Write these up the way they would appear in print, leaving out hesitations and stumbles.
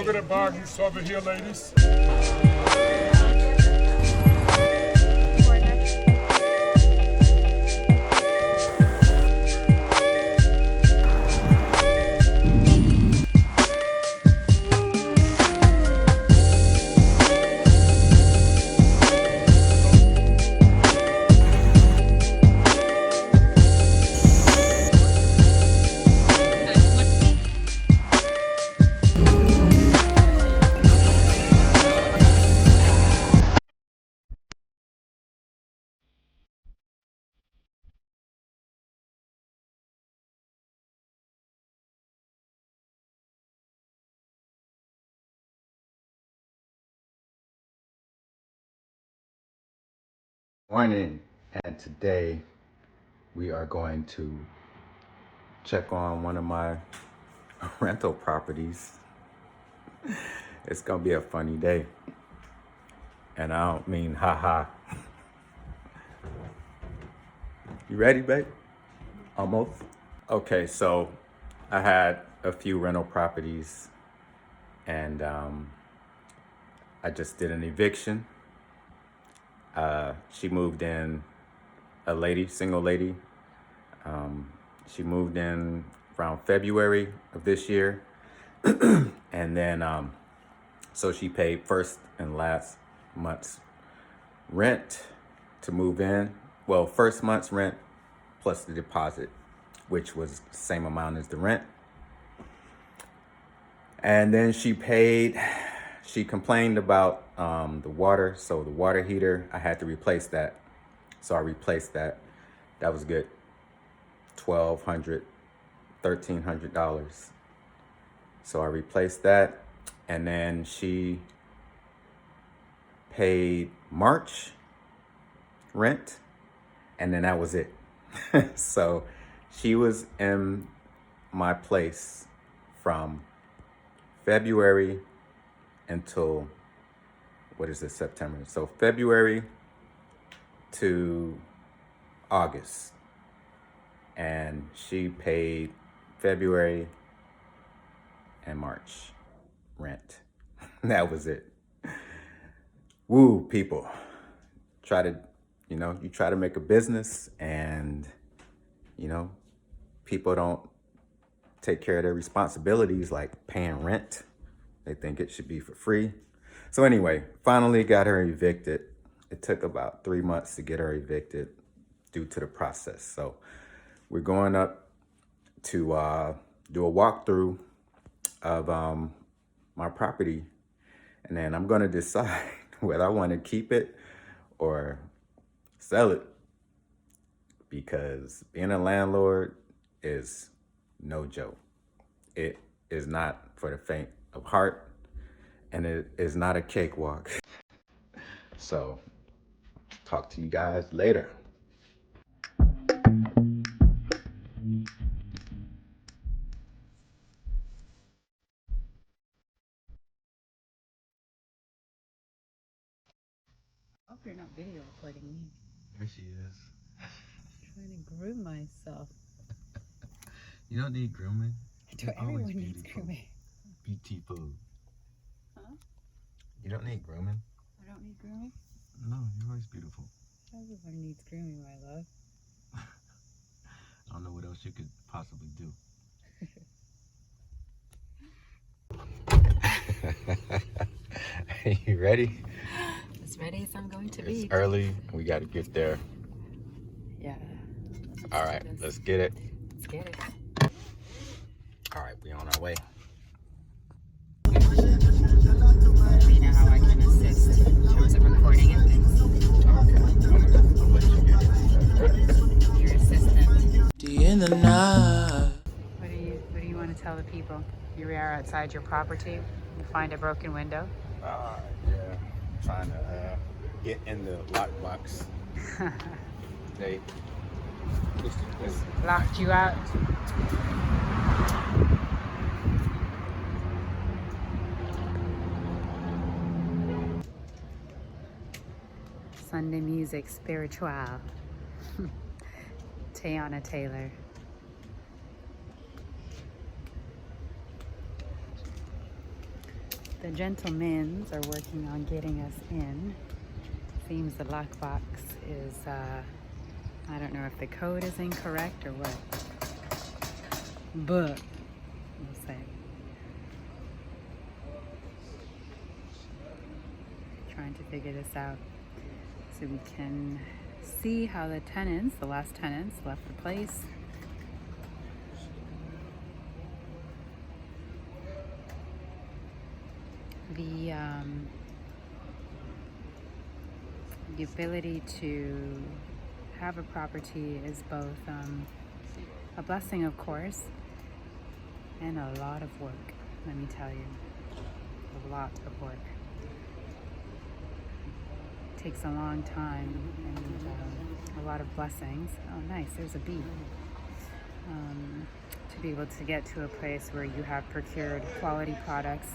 Look at the bargains over here, ladies. Morning, and today we are going to check on one of my rental properties. It's gonna be a funny day, and I don't mean haha. You ready, babe? Almost. Okay, so I had a few rental properties, and I just did an eviction. She moved in, a lady, single lady. She moved in around February of this year. And then, so she paid first and last month's rent to move in. Well, first month's rent plus the deposit, which was the same amount as the rent. And then she complained about the water. So the water heater, I had to replace that. So I replaced that. That was good. $1,200, $1,300. So I replaced that. And then she paid March rent. And then that was it. So she was in my place from February until, what is it, September? So February to August. And she paid February and March rent. That was it. Woo, people. You try to make a business and, people don't take care of their responsibilities like paying rent. They think it should be for free. So anyway, finally got her evicted. It took about 3 months to get her evicted due to the process. So we're going up to do a walkthrough of my property. And then I'm gonna decide whether I wanna keep it or sell it, because being a landlord is no joke. It is not for the faint of heart, and it is not a cakewalk. So, talk to you guys later. I hope you're not video recording me. There she is. Trying to groom myself. You don't need grooming. Everyone needs grooming. Beautiful. Huh? You don't need grooming. I don't need grooming? No, you're always beautiful. Everyone needs grooming, my love. I don't know what else you could possibly do. You ready? As ready as I'm going to be. It's early. We got to get there. Yeah. All right, let's get it. Let's get it. All right, we on our way. Let me know how I can assist in terms of recording and things. I'll let you get it. Your assistant. In the night. What do you want to tell the people? Here we are outside your property. You find a broken window. Yeah, trying to get in the lockbox. They Locked you out. Sunday music, spiritual. Tayana Taylor. The gentlemen are working on getting us in. Seems the lockbox is, I don't know if the code is incorrect or what, but we'll see. Trying to figure this out so we can see how the tenants, the last tenants, left the place. The ability to have a property is both a blessing, of course, and a lot of work. Let me tell you, a lot of work. It takes a long time and a lot of blessings. Oh, nice! There's a bee. To be able to get to a place where you have procured quality products,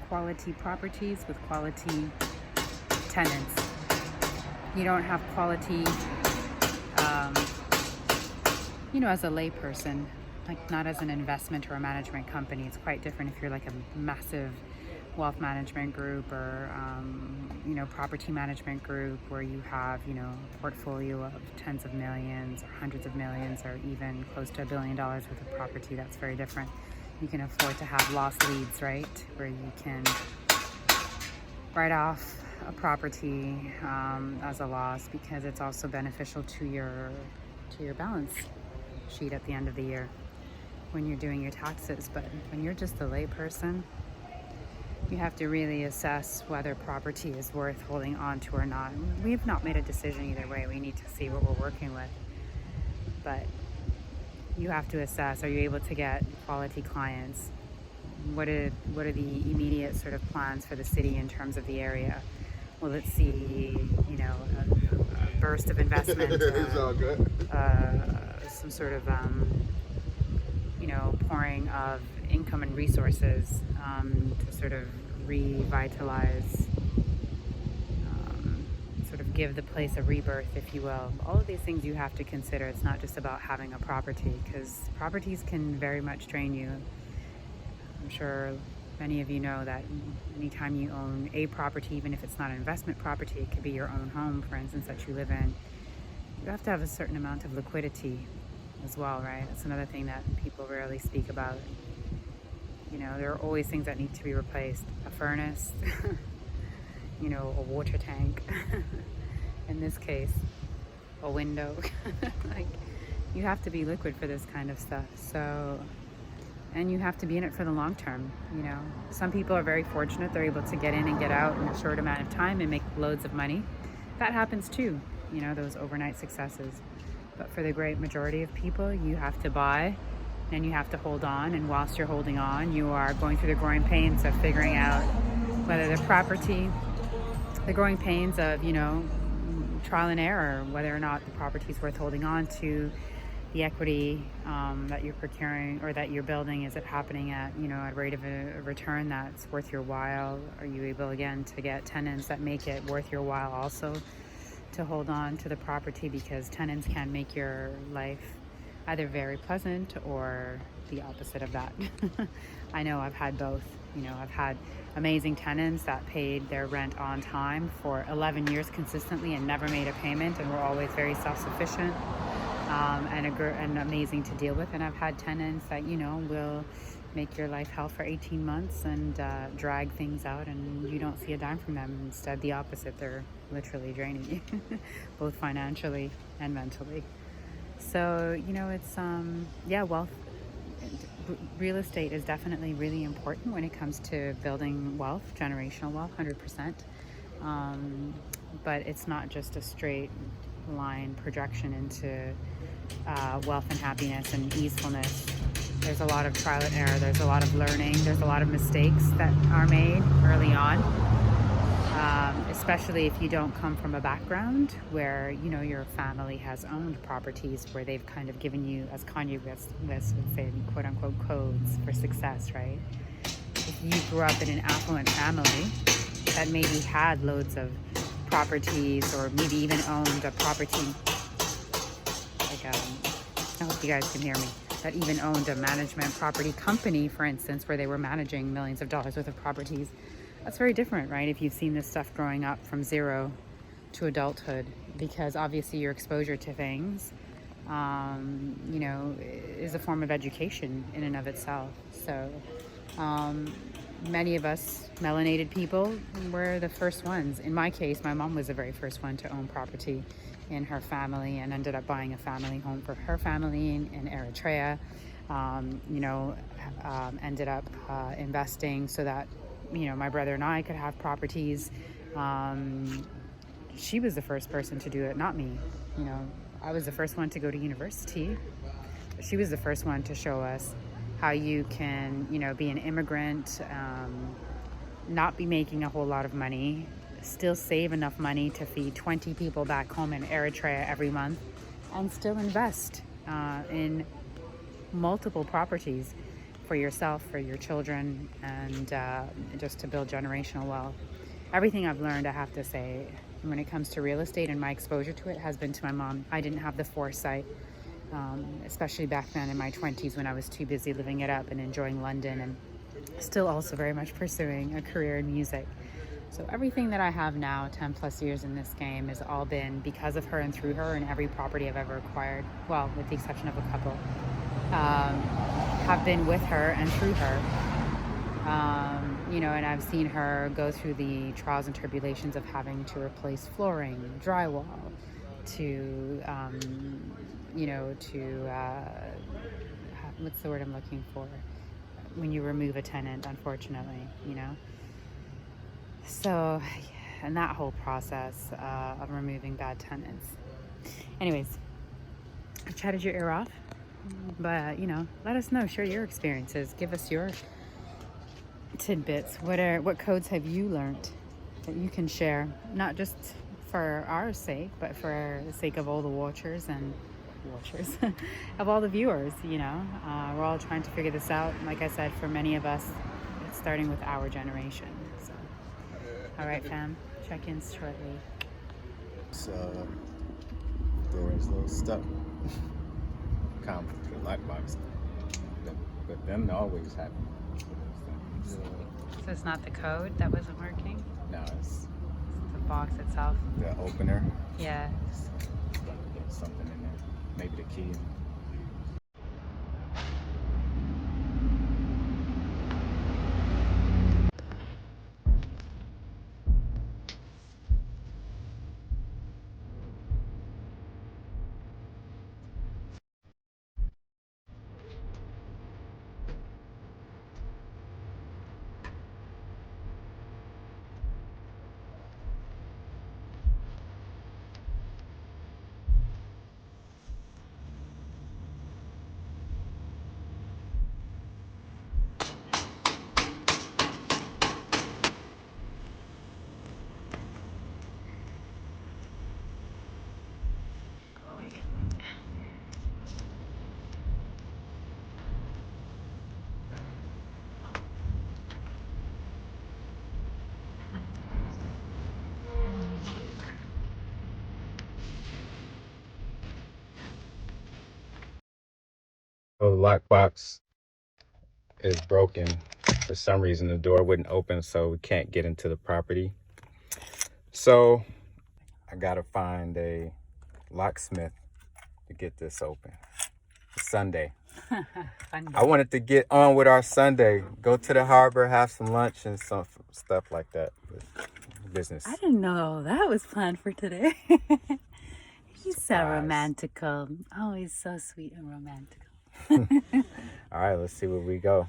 quality properties with quality tenants. You don't have quality, as a layperson, like not as an investment or a management company. It's quite different if you're like a massive wealth management group or, property management group where you have, a portfolio of tens of millions or hundreds of millions or even close to $1 billion worth of property. That's very different. You can afford to have lost leads, right? Where you can write off a property as a loss because it's also beneficial to your balance sheet at the end of the year when you're doing your taxes. But when you're just a lay person, you have to really assess whether property is worth holding on to or not. We've not made a decision either way. We need to see what we're working with. But you have to assess, are you able to get quality clients? What are the immediate sort of plans for the city in terms of the area? Will it see, a burst of investment? It's all good. Some sort of, pouring of income and resources to sort of revitalize, sort of give the place a rebirth, if you will. All of these things you have to consider. It's not just about having a property, because properties can very much drain you. I'm sure many of you know that anytime you own a property, even if it's not an investment property, it could be your own home, for instance, that you live in. You have to have a certain amount of liquidity as well, right? That's another thing that people rarely speak about. There are always things that need to be replaced. A furnace, a water tank. In this case, a window. Like, you have to be liquid for this kind of stuff. And you have to be in it for the long term. Some people are very fortunate. They're able to get in and get out in a short amount of time and make loads of money. That happens too, those overnight successes. But for the great majority of people, you have to buy and you have to hold on. And whilst you're holding on, you are going through the growing pains of figuring out whether the property, the growing pains of, trial and error, whether or not the property is worth holding on to, the equity that you're procuring or that you're building, is it happening at, a rate of a return that's worth your while? Are you able, again, to get tenants that make it worth your while also to hold on to the property? Because tenants can make your life either very pleasant or the opposite of that. I know I've had both. I've had amazing tenants that paid their rent on time for 11 years consistently and never made a payment and were always very self-sufficient. And amazing to deal with. And I've had tenants that, will make your life hell for 18 months and drag things out, and you don't see a dime from them. Instead, the opposite. They're literally draining you, both financially and mentally. So, it's, wealth. Real estate is definitely really important when it comes to building wealth, generational wealth, 100%. But it's not just a straight line projection into wealth and happiness and easefulness. There's a lot of trial and error. There's a lot of learning. There's a lot of mistakes that are made early on, especially if you don't come from a background where, your family has owned properties where they've kind of given you, as Kanye West would say, quote unquote, codes for success, right? If you grew up in an affluent family that maybe had loads of properties or maybe even owned a property, like, I hope you guys can hear me. that even owned a management property company, for instance, where they were managing millions of dollars worth of properties. That's very different, right? If you've seen this stuff growing up from zero to adulthood, because obviously your exposure to things, you know, is a form of education in and of itself. So many of us melanated people were the first ones. In my case, my mom was the very first one to own property in her family and ended up buying a family home for her family in Eritrea. You know, ended up investing so that, you know, my brother and I could have properties. She was the first person to do it, not me. You know, I was the first one to go to university. She was the first one to show us how you can, you know, be an immigrant, not be making a whole lot of money, still save enough money to feed 20 people back home in Eritrea every month, and still invest in multiple properties for yourself, for your children, and just to build generational wealth. Everything I've learned, I have to say, when it comes to real estate and my exposure to it, has been to my mom. I didn't have the foresight, especially back then in my 20s when I was too busy living it up and enjoying London, and still also very much pursuing a career in music. So everything that I have now, 10 plus years in this game, has all been because of her and through her, and every property I've ever acquired, well, with the exception of a couple, have been with her and through her. You know, and I've seen her go through the trials and tribulations of having to replace flooring, drywall, to, you know, to, what's the word I'm looking for? When you remove a tenant, unfortunately, you know? So, and that whole process of removing bad tenants. Anyways, I chatted your ear off, but, you know, let us know, share your experiences, give us your tidbits. What codes have you learned that you can share, not just for our sake, but for the sake of all the watchers of all the viewers, you know? We're all trying to figure this out. Like I said, for many of us, it's starting with our generation. So, all right, fam, check-ins shortly. So, door is a little stuck. Common for the lockbox. But them always happen. So it's not the code that wasn't working? No, it's The box itself? the opener. Yeah. It's got to get something in there. Maybe the key. So the lockbox is broken. For some reason, the door wouldn't open, so we can't get into the property. So I gotta find a locksmith to get this open. It's Sunday. I wanted to get on with our Sunday. Go to the harbor, have some lunch and some stuff like that. Business. I didn't know that was planned for today. He's so romantical. Oh, he's so sweet and romantical. All right, let's see where we go.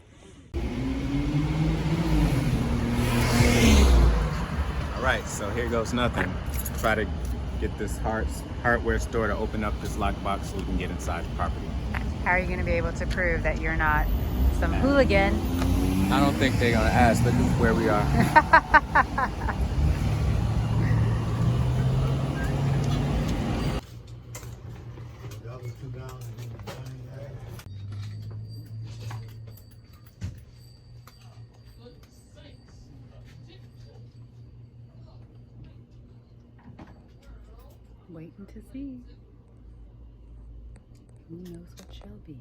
All right, so here goes nothing. Try to get this hardware store to open up this lockbox so we can get inside the property. How are you going to be able to prove that you're not some hooligan? I don't think they're gonna ask. Look at where we are. Waiting to see. Who knows what shall be?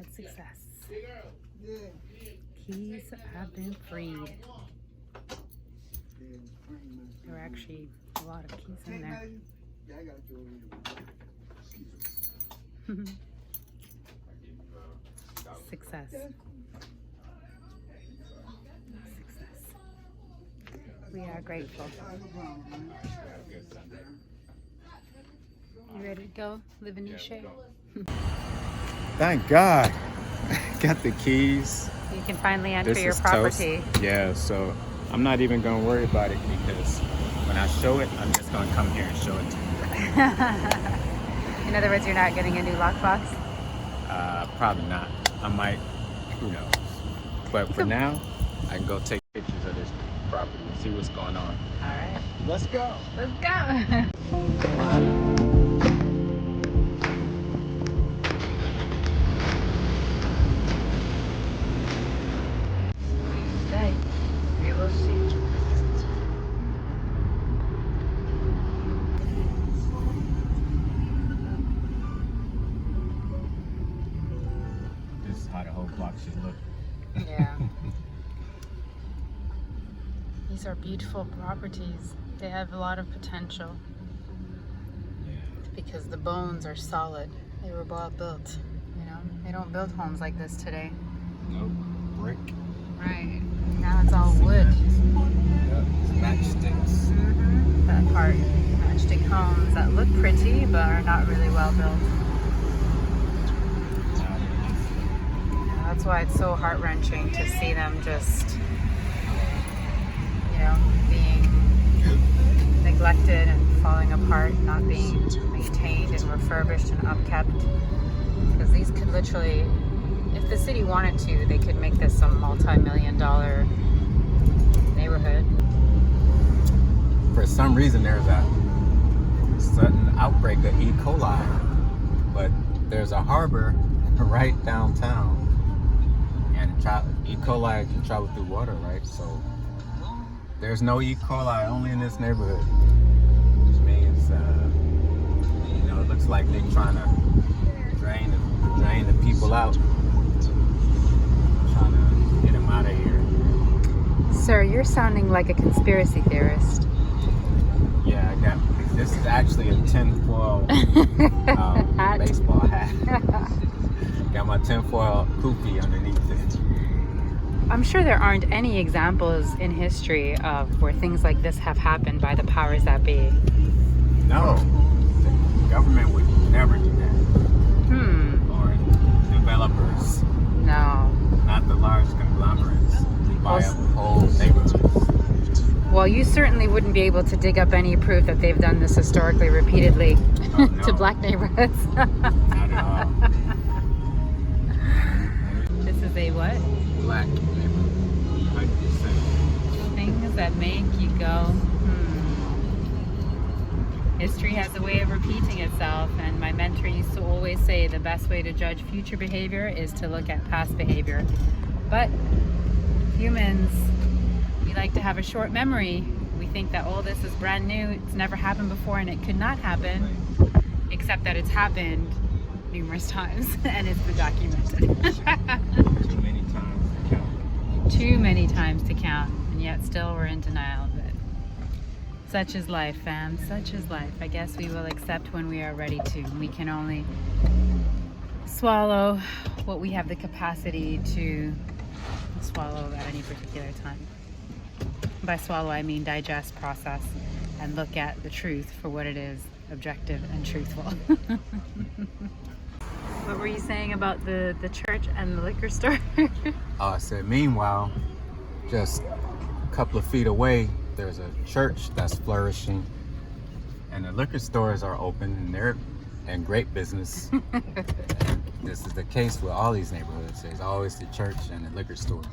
had success. Keys have been freed. There were actually a lot of keys in there. Success. Success. We are grateful. You ready to go? Livingishe? Thank God. Got the keys. You can finally enter This your is property. toast. Yeah, so I'm not even gonna worry about it because when I show it, I'm just gonna come here and show it to you. In other words, you're not getting a new lockbox? Probably not. I might, but for now, I can go take pictures of this property and see what's going on. All right. Let's go. Let's go. We will see. This is how the whole block should look. Yeah. These are beautiful properties. They have a lot of potential because the bones are solid. They were well built, They don't build homes like this today. Nope. Brick. Right. Now it's all wood. Yep. Matchsticks. That part. Matchstick homes that look pretty but are not really well built. That's why it's so heart-wrenching to see them just, being neglected and falling apart, not being maintained and refurbished and upkept. Because these could literally, if the city wanted to, they could make this a multi-million-dollar neighborhood. For some reason, there's a sudden outbreak of E. coli, but there's a harbor right downtown, and E. coli can travel through water, right? So there's no E. coli only in this neighborhood, which means it looks like they're trying to drain the people out, trying to get them out of here. Sir, you're sounding like a conspiracy theorist. Yeah, this is actually a tinfoil baseball hat. Got my tinfoil kufi underneath it. I'm sure there aren't any examples in history of where things like this have happened by the powers that be. No, the government would never do that. Or developers. No. Not the large conglomerates who buy up whole neighborhoods. Well, you certainly wouldn't be able to dig up any proof that they've done this historically repeatedly to black neighborhoods. Not at all. This is a what? Black neighborhood. 100%. Things that make you go, History has a way of repeating itself, and my mentor used to always say the best way to judge future behavior is to look at past behavior. But humans, we like to have a short memory. We think that all this is brand new, it's never happened before, and it could not happen, except that it's happened numerous times, and it's been documented. Too many times to count. Too many times to count, and yet still we're in denial of it. Such is life, fam. Such is life. I guess we will accept when we are ready to. We can only swallow what we have the capacity to swallow at any particular time. By swallow, I mean digest, process, and look at the truth for what it is, objective and truthful. What were you saying about the church and the liquor store? I said, meanwhile, just a couple of feet away, there's a church that's flourishing, and the liquor stores are open, and they're in great business. This is the case with all these neighborhoods. There's always the church and the liquor stores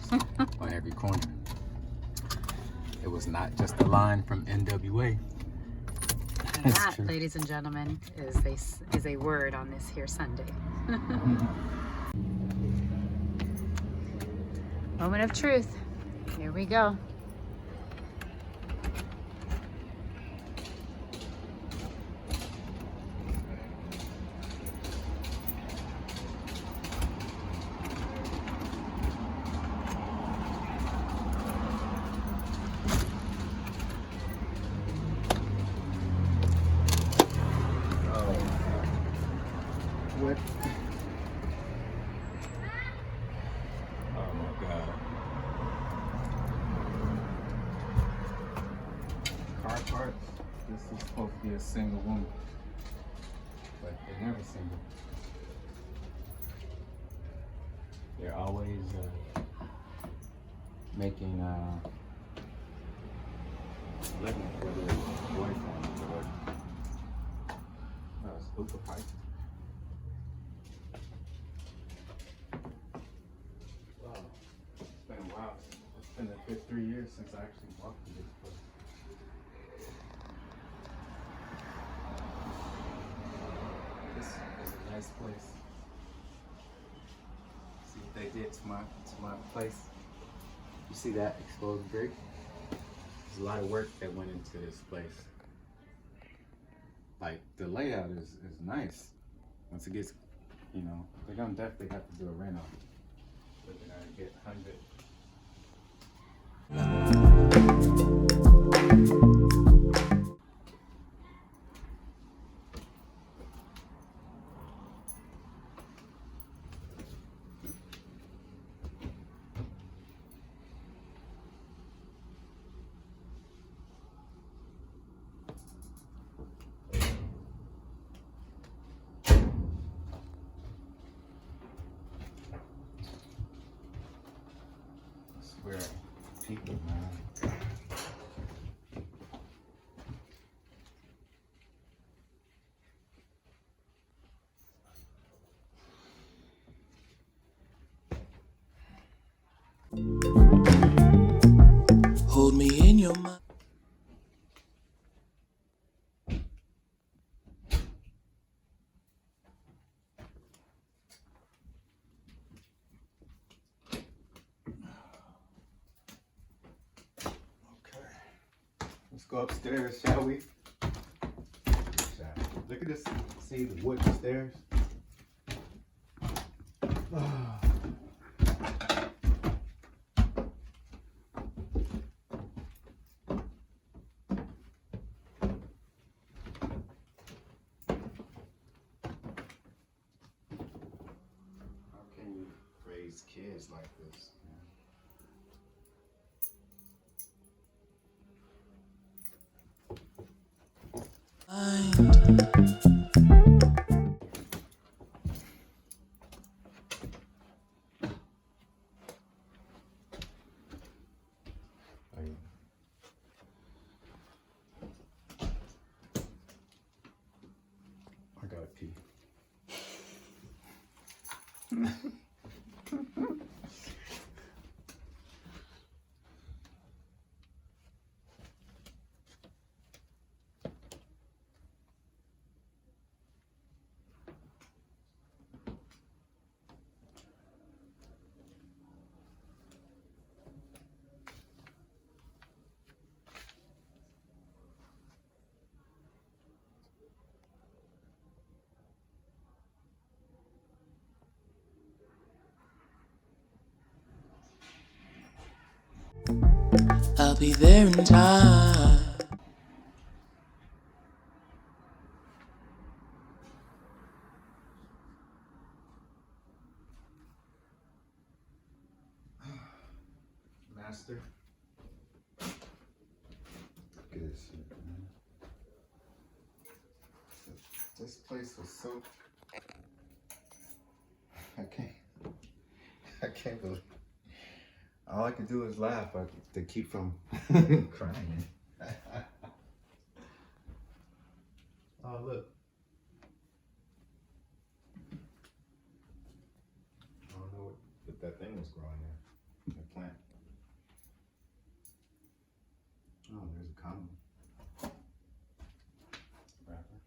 on every corner. It was not just a line from NWA. And that, ladies and gentlemen, is a word on this here Sunday. Moment of truth. Here we go. sweat. Oh my God. Car parts. This is supposed to be a single woman, but they're never single. They're always making living for their boyfriend or hookah pipe. Wow, it's been a while. It's been a good 3 years since I actually walked to this place. This is a nice place. See what they did to my place. You see that exposed brick? There's a lot of work that went into this place. Like, the layout is nice. Once it gets, you know, they're gonna definitely have to do a reno. Looking at it, get 100. Where people, man. Hold me in your mind. Let's go upstairs, shall we? Look at this. See the wooden stairs? How can you raise kids like this? I gotta pee. I'll be there in time. Master. Look at this shit, man. This place was so. I can't believe. All I could do is laugh to keep from crying. Oh, look. I don't know what that thing was growing there. The plant. Oh, there's a condom. Wrapper.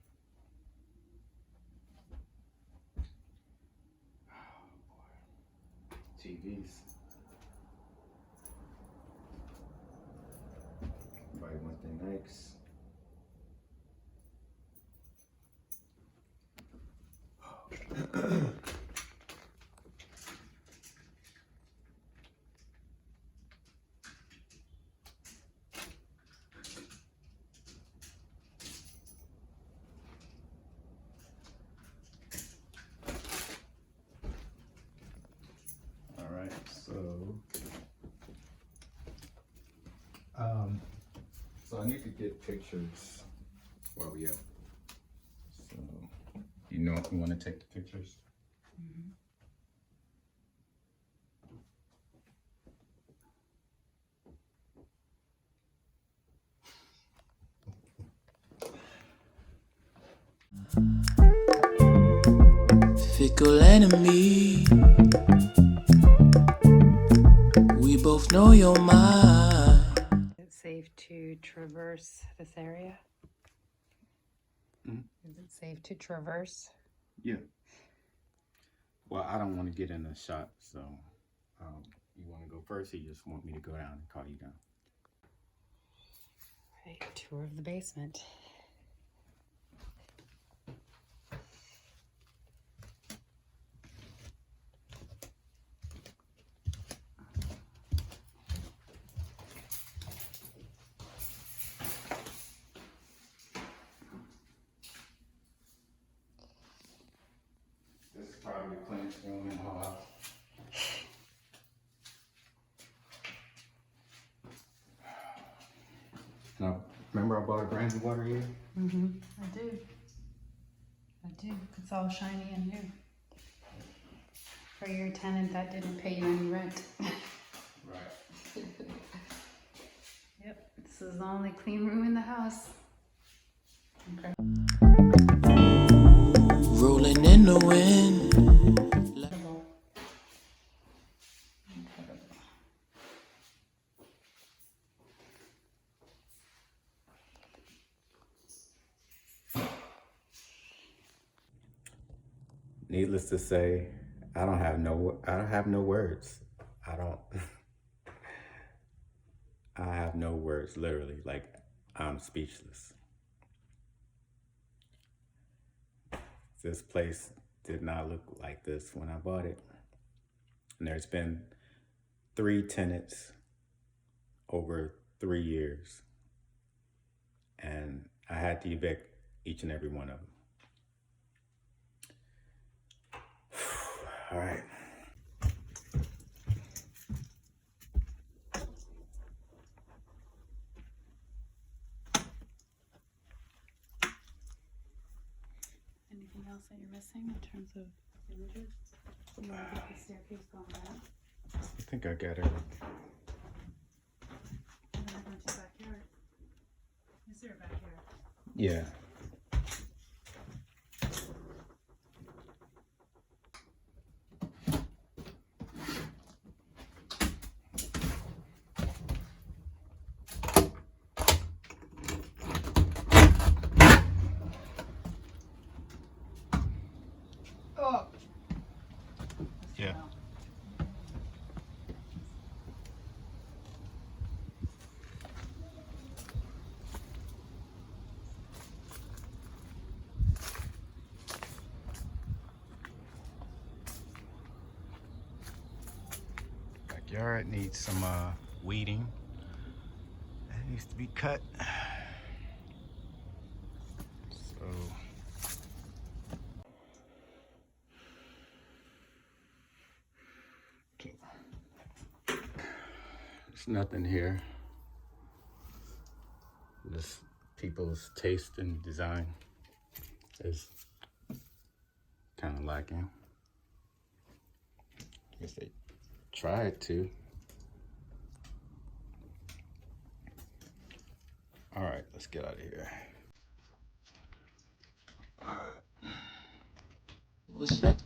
Oh, boy. TVs. Buy one thing next. So I need to get pictures while we up. So, you know, you want to take the pictures? Fickle enemy. We both know your mind. Is it safe to traverse this area? Is it safe to traverse? Yeah. Well, I don't want to get in a shot, so you want to go first, or you just want me to go down and call you down? Right, tour of the basement. This is probably the cleanest room in the whole house. Now, remember I bought a brand new water heater? I do. It's all shiny and new. For your tenant that didn't pay you any rent. Right. Yep, this is the only clean room in the house. Okay. Rolling in the wind. Incredible. Needless to say, I don't have no words. I have no words, literally. Like, I'm speechless. This place did not look like this when I bought it. And there's been 3 tenants over 3 years. And I had to evict each and every one of them. All right. Anything else that you're missing in terms of images? You want to get the staircase going down? I think I got it. And then go to the backyard. Is there a backyard? Yeah. Oh! Yeah. Backyard needs some weeding. It needs to be cut. So there's nothing here. Just people's taste and design is kind of lacking. I guess they tried to. All right, let's get out of here. What's that?